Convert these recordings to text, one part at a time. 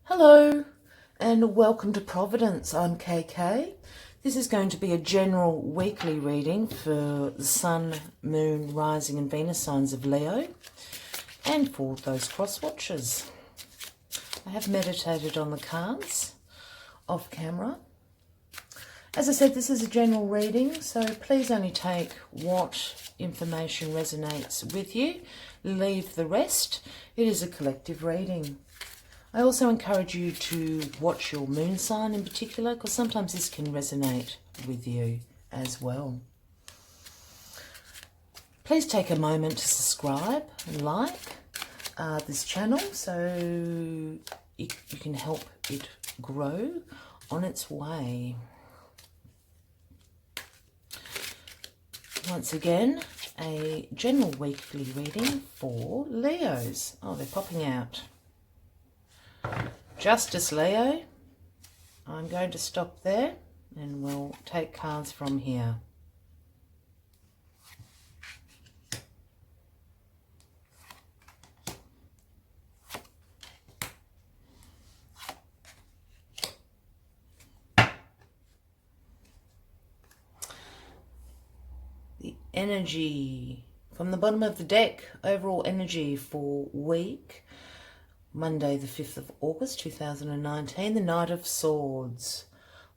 Hello and welcome to Providence. I'm KK. This is going to be a general weekly reading for the Sun, Moon, Rising and Venus signs of Leo and for those cross watchers. I have meditated on the cards off camera. As I said, this is a general reading, so please only take what information resonates with you. Leave the rest. It is a collective reading. I also encourage you to watch your moon sign in particular, because sometimes this can resonate with you as well. Please take a moment to subscribe and like this channel so you can help it grow on its way. Once again, a general weekly reading for Leos. Oh, they're popping out. Justice, Leo. I'm going to stop there and we'll take cards from here. The energy from the bottom of the deck, overall energy for week Monday the 5th of August 2019, the Knight of Swords.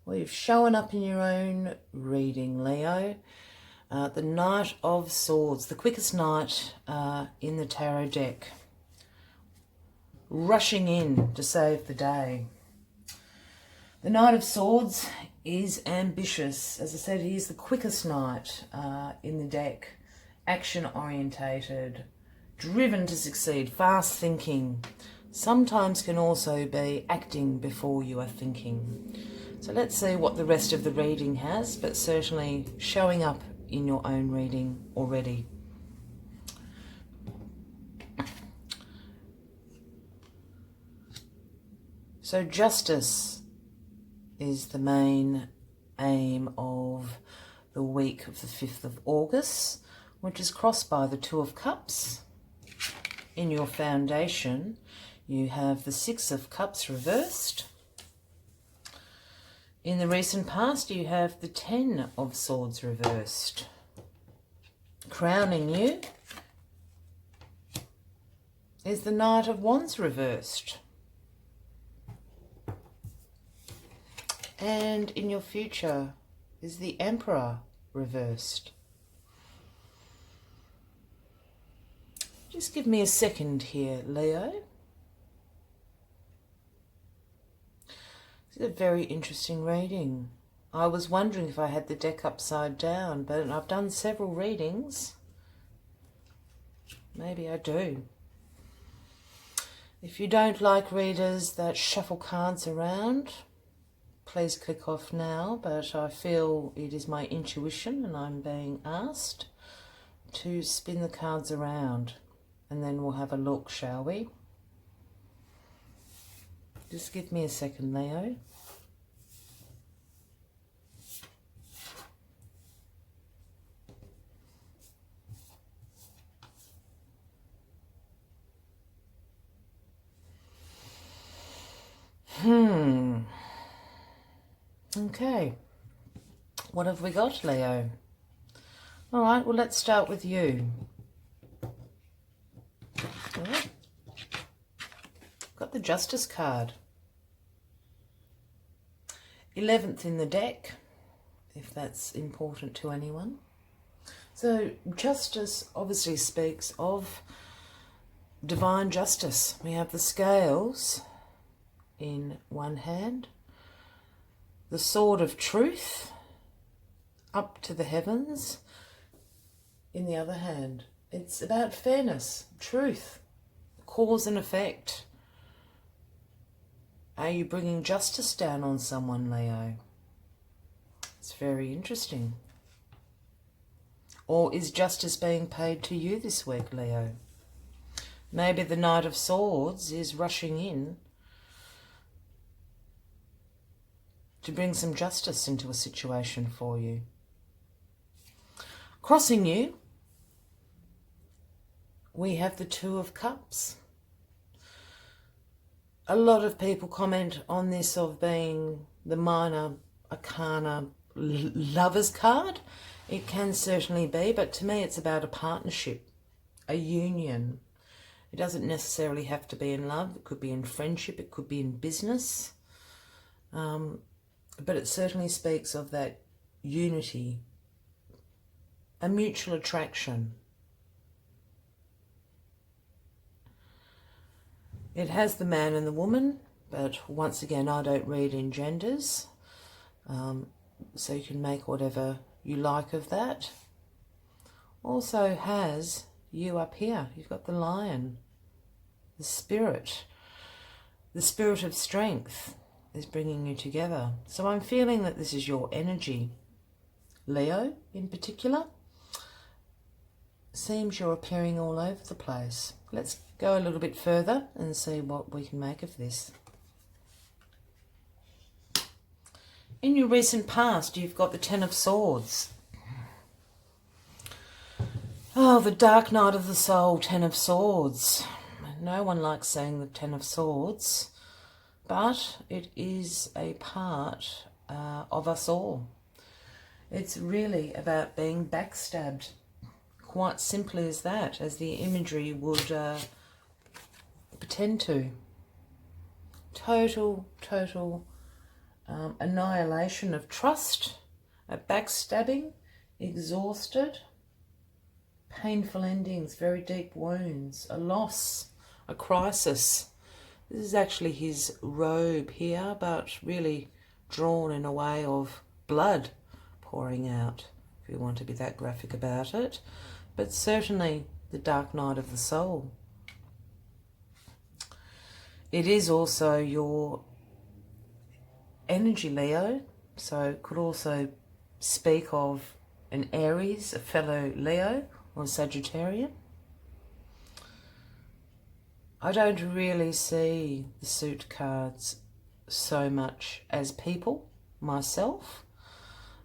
Well, you've shown up in your own reading, Leo. The Knight of Swords, the quickest knight in the tarot deck. Rushing in to save the day. The Knight of Swords is ambitious. As I said, he is the quickest knight in the deck. Action orientated, driven to succeed, fast thinking. Sometimes can also be acting before you are thinking. So let's see what the rest of the reading has, but certainly showing up in your own reading already. So justice is the main aim of the week of the 5th of August, which is crossed by the Two of Cups. In your foundation, you have the Six of Cups reversed. In the recent past, you have the Ten of Swords reversed. Crowning you is the Knight of Wands reversed. And in your future is the Emperor reversed. Just give me a second here, Leo. This is a very interesting reading. I was wondering if I had the deck upside down, but I've done several readings. Maybe I do. If you don't like readers that shuffle cards around, please click off now, but I feel it is my intuition and I'm being asked to spin the cards around, and then we'll have a look, shall we? Just give me a second, Leo. Okay. What have we got, Leo? All right, well, let's start with you. All right. Got the Justice card. 11th in the deck, if that's important to anyone. So justice obviously speaks of divine justice. We have the scales in one hand, the sword of truth up to the heavens in the other hand. It's about fairness, truth, cause and effect. Are you bringing justice down on someone, Leo? It's very interesting. Or is justice being paid to you this week, Leo? Maybe the Knight of Swords is rushing in to bring some justice into a situation for you. Crossing you, we have the Two of Cups. A lot of people comment on this of being the minor arcana lover's card. It can certainly be, but to me it's about a partnership, a union. It doesn't necessarily have to be in love. It could be in friendship. It could be in business. But it certainly speaks of that unity, a mutual attraction. It has the man and the woman, but once again, I don't read in genders. So you can make whatever you like of that. Also has you up here. You've got the lion, the spirit of strength is bringing you together. So I'm feeling that this is your energy. Leo in particular. Seems you're appearing all over the place. Let's go a little bit further and see what we can make of this. In your recent past, you've got the Ten of Swords. Oh, the dark night of the soul, Ten of Swords. No one likes saying the Ten of Swords, but it is a part of us all. It's really about being backstabbed. Quite simply as that, as the imagery would pretend to. Total annihilation of trust, a backstabbing, exhausted, painful endings, very deep wounds, a loss, a crisis. This is actually his robe here, but really drawn in a way of blood pouring out, if you want to be that graphic about it. But certainly the dark night of the soul. It is also your energy, Leo, so it could also speak of an Aries, a fellow Leo, or a Sagittarian. I don't really see the suit cards so much as people, myself.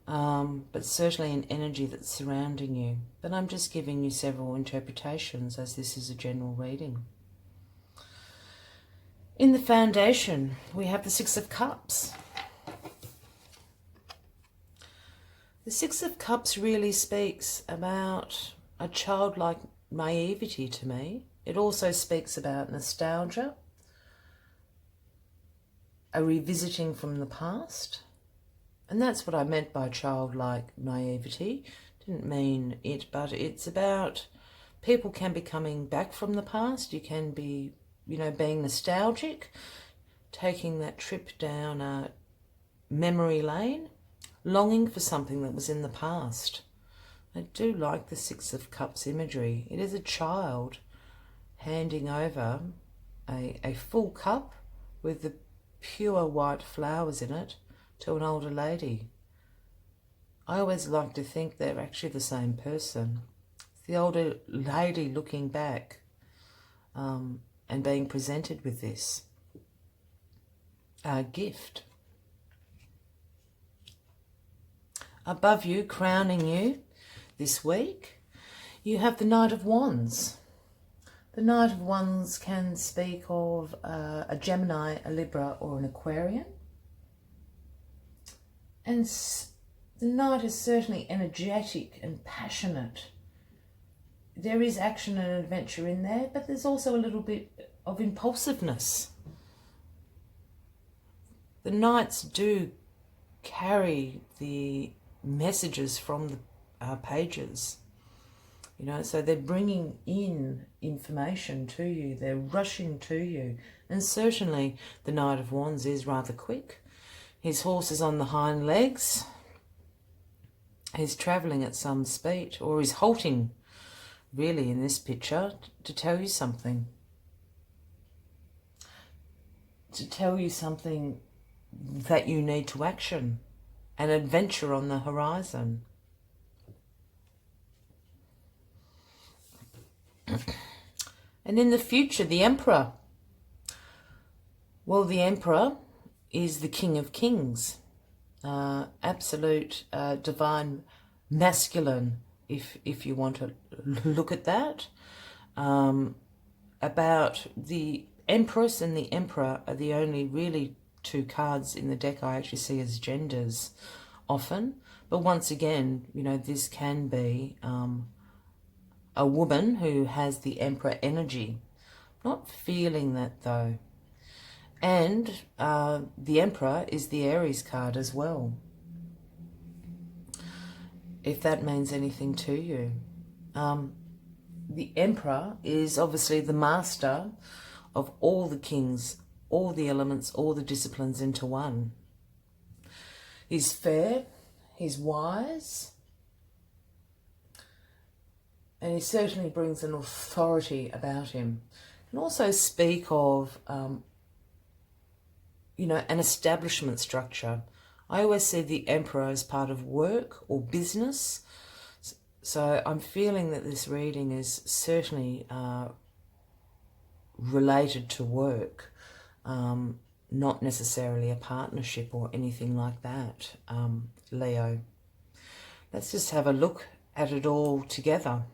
But certainly an energy that's surrounding you. But I'm just giving you several interpretations as this is a general reading. In the foundation, we have the Six of Cups. The Six of Cups really speaks about a childlike naivety to me. It also speaks about nostalgia, a revisiting from the past. And that's what I meant by childlike naivety. Didn't mean it, but it's about people can be coming back from the past. You can be, being nostalgic, taking that trip down a memory lane, longing for something that was in the past. I do like the Six of Cups imagery. It is a child handing over a full cup with the pure white flowers in it to an older lady. I always like to think they're actually the same person. It's the older lady looking back and being presented with this gift. Above you, crowning you this week, you have the Knight of Wands. The Knight of Wands can speak of a Gemini, a Libra, or an Aquarian. And the Knight is certainly energetic and passionate. There is action and adventure in there, but there's also a little bit of impulsiveness. The Knights do carry the messages from the pages, so they're bringing in information to you, they're rushing to you. And certainly the Knight of Wands is rather quick. His horse is on the hind legs. He's travelling at some speed, or he's halting, really, in this picture, to tell you something. To tell you something that you need to action, an adventure on the horizon. And in the future, the Emperor. Well, the Emperor is the King of Kings, absolute divine masculine, if you want to look at that, about the Empress and the Emperor are the only really two cards in the deck I actually see as genders often. But once again, you know, this can be a woman who has the Emperor energy. Not feeling that though. And the Emperor is the Aries card as well, if that means anything to you. The Emperor is obviously the master of all the kings, all the elements, all the disciplines into one. He's fair, he's wise, and he certainly brings an authority about him. Can also speak of, you know, an establishment structure. I always see the Emperor as part of work or business. So I'm feeling that this reading is certainly related to work, not necessarily a partnership or anything like that, Leo. Let's just have a look at it all together.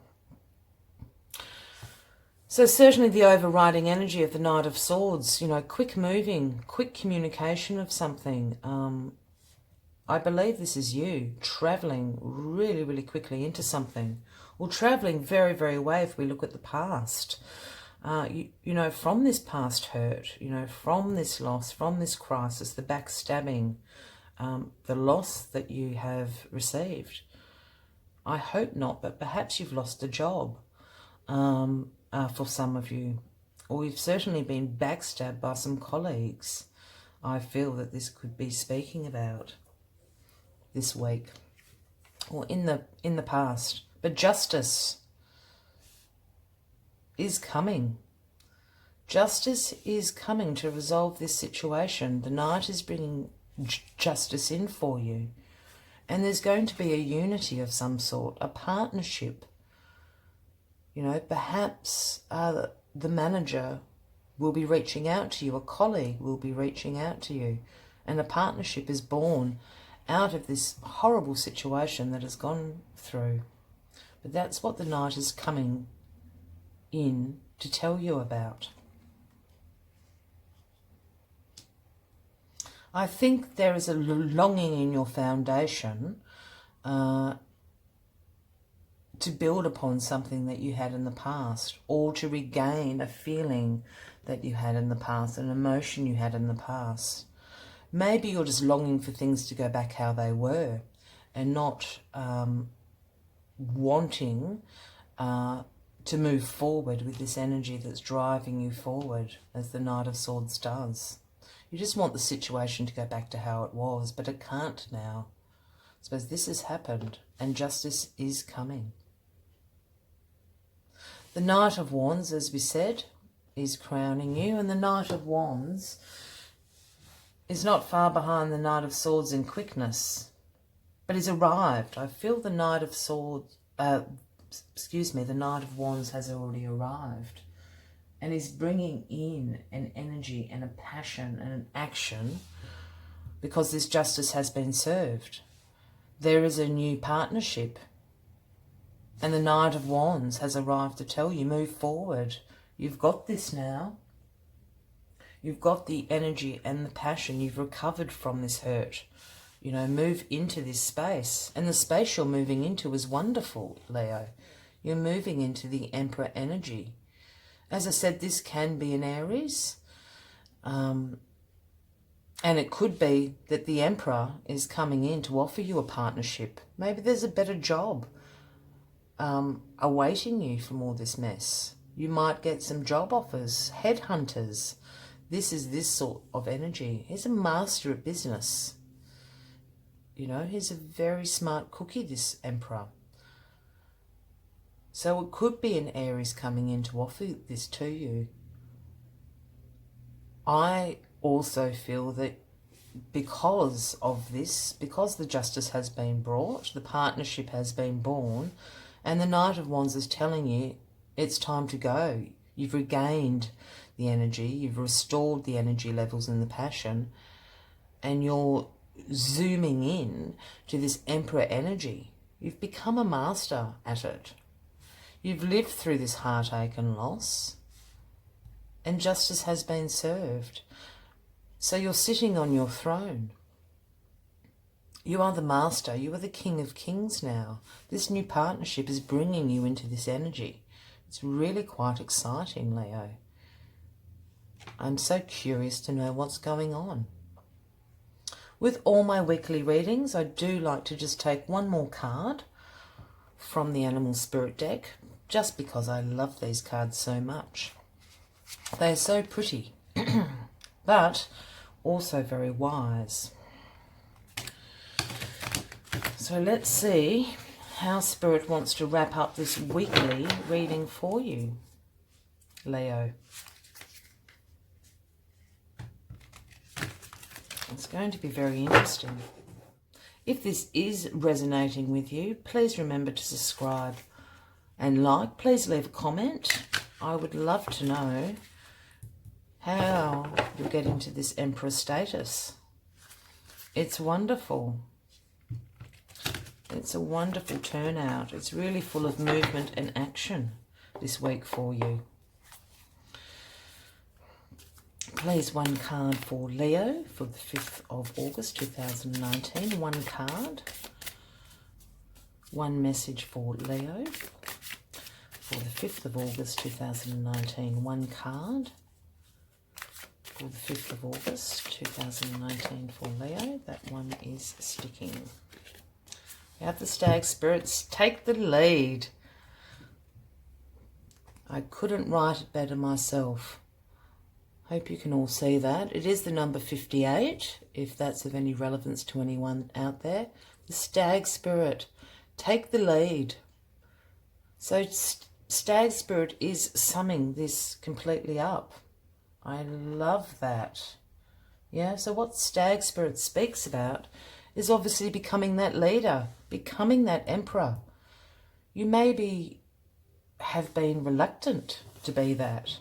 So certainly the overriding energy of the Knight of Swords, you know, quick moving, quick communication of something. I believe this is you traveling really, really quickly into something, or traveling very, very away if we look at the past. You know, from this past hurt, you know, from this loss, from this crisis, the backstabbing, the loss that you have received. I hope not, but perhaps you've lost a job. For some of you, or you've certainly been backstabbed by some colleagues. I feel that this could be speaking about this week or in the past. But justice is coming. Justice is coming to resolve this situation. The Knight is bringing justice in for you, and there's going to be a unity of some sort, a partnership. You know, perhaps the manager will be reaching out to you, a colleague will be reaching out to you, and a partnership is born out of this horrible situation that has gone through. But that's what the Knight is coming in to tell you about. I think there is a longing in your foundation to build upon something that you had in the past, or to regain a feeling that you had in the past, an emotion you had in the past. Maybe you're just longing for things to go back how they were, and not wanting to move forward with this energy that's driving you forward, as the Knight of Swords does. You just want the situation to go back to how it was, but it can't now. I suppose this has happened, and justice is coming. The Knight of Wands, as we said, is crowning you, and the Knight of Wands is not far behind the Knight of Swords in quickness, but he's arrived. I feel the Knight of Swords, the Knight of Wands has already arrived, and is bringing in an energy and a passion and an action because this justice has been served. There is a new partnership. And the Knight of Wands has arrived to tell you, move forward. You've got this now. You've got the energy and the passion. You've recovered from this hurt. You know, move into this space. And the space you're moving into is wonderful, Leo. You're moving into the Emperor energy. As I said, this can be an Aries. And it could be that the Emperor is coming in to offer you a partnership. Maybe there's a better job awaiting you from all this mess. You might get some job offers, headhunters. This is this sort of energy. He's a master at business. You know, he's a very smart cookie, this Emperor. So it could be an Aries coming in to offer this to you. I also feel that because of this, because the justice has been brought, the partnership has been born, and the Knight of Wands is telling you it's time to go. You've regained the energy, you've restored the energy levels and the passion, and you're zooming in to this Emperor energy. You've become a master at it. You've lived through this heartache and loss. and justice has been served. So you're sitting on your throne. You are the master. You are the king of kings now. This new partnership is bringing you into this energy. It's really quite exciting, Leo. I'm so curious to know what's going on. With all my weekly readings, I do like to just take one more card from the Animal Spirit deck, just because I love these cards so much. They are so pretty, but also very wise. So let's see how Spirit wants to wrap up this weekly reading for you, Leo. It's going to be very interesting. If this is resonating with you, please remember to subscribe and like. Please leave a comment. I would love to know how you'll get into this Emperor status. It's wonderful. It's a wonderful turnout. It's really full of movement and action this week for you. Please, one card for Leo for the 5th of August 2019. One card. One message for Leo for the 5th of August 2019. One card for the 5th of August 2019 for Leo. That one is sticking. We have the Stag Spirits take the lead. I couldn't write it better myself. Hope you can all see that. It is the number 58, if that's of any relevance to anyone out there. The Stag Spirit, take the lead. So Stag Spirit is summing this completely up. I love that. Yeah, so what Stag Spirit speaks about is obviously becoming that leader, becoming that emperor. You maybe have been reluctant to be that.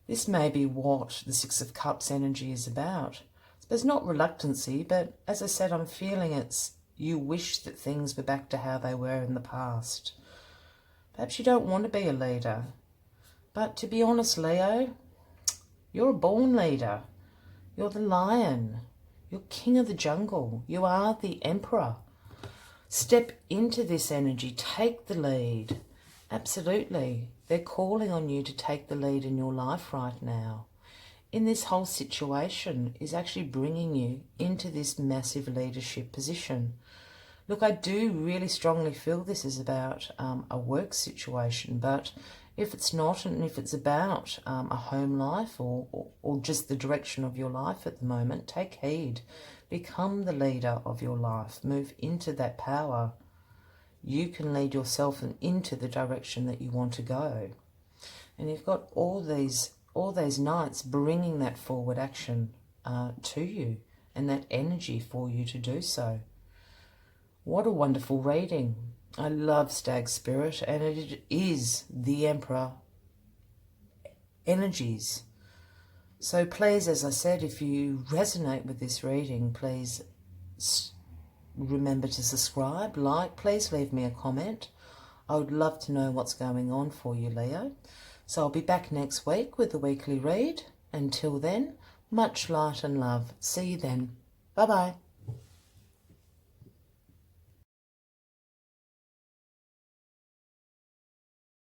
This may be what the Six of Cups energy is about. There's not reluctancy, but as I said, I'm feeling it's you wish that things were back to how they were in the past. Perhaps you don't want to be a leader. But to be honest, Leo, you're a born leader. You're the lion. You're king of the jungle. You are the emperor. Step into this energy. Take the lead. Absolutely. They're calling on you to take the lead in your life right now. In this whole situation is actually bringing you into this massive leadership position. Look, I do really strongly feel this is about a work situation, but if it's not, and if it's about a home life or just the direction of your life at the moment, take heed. Become the leader of your life. Move into that power. You can lead yourself into the direction that you want to go. And you've got all these knights bringing that forward action to you and that energy for you to do so. What a wonderful reading. I love Stag Spirit, and it is the Emperor energies. So please, as I said, if you resonate with this reading, please remember to subscribe, like, please leave me a comment. I would love to know what's going on for you, Leo. So I'll be back next week with a weekly read. Until then, much light and love. See you then. Bye-bye.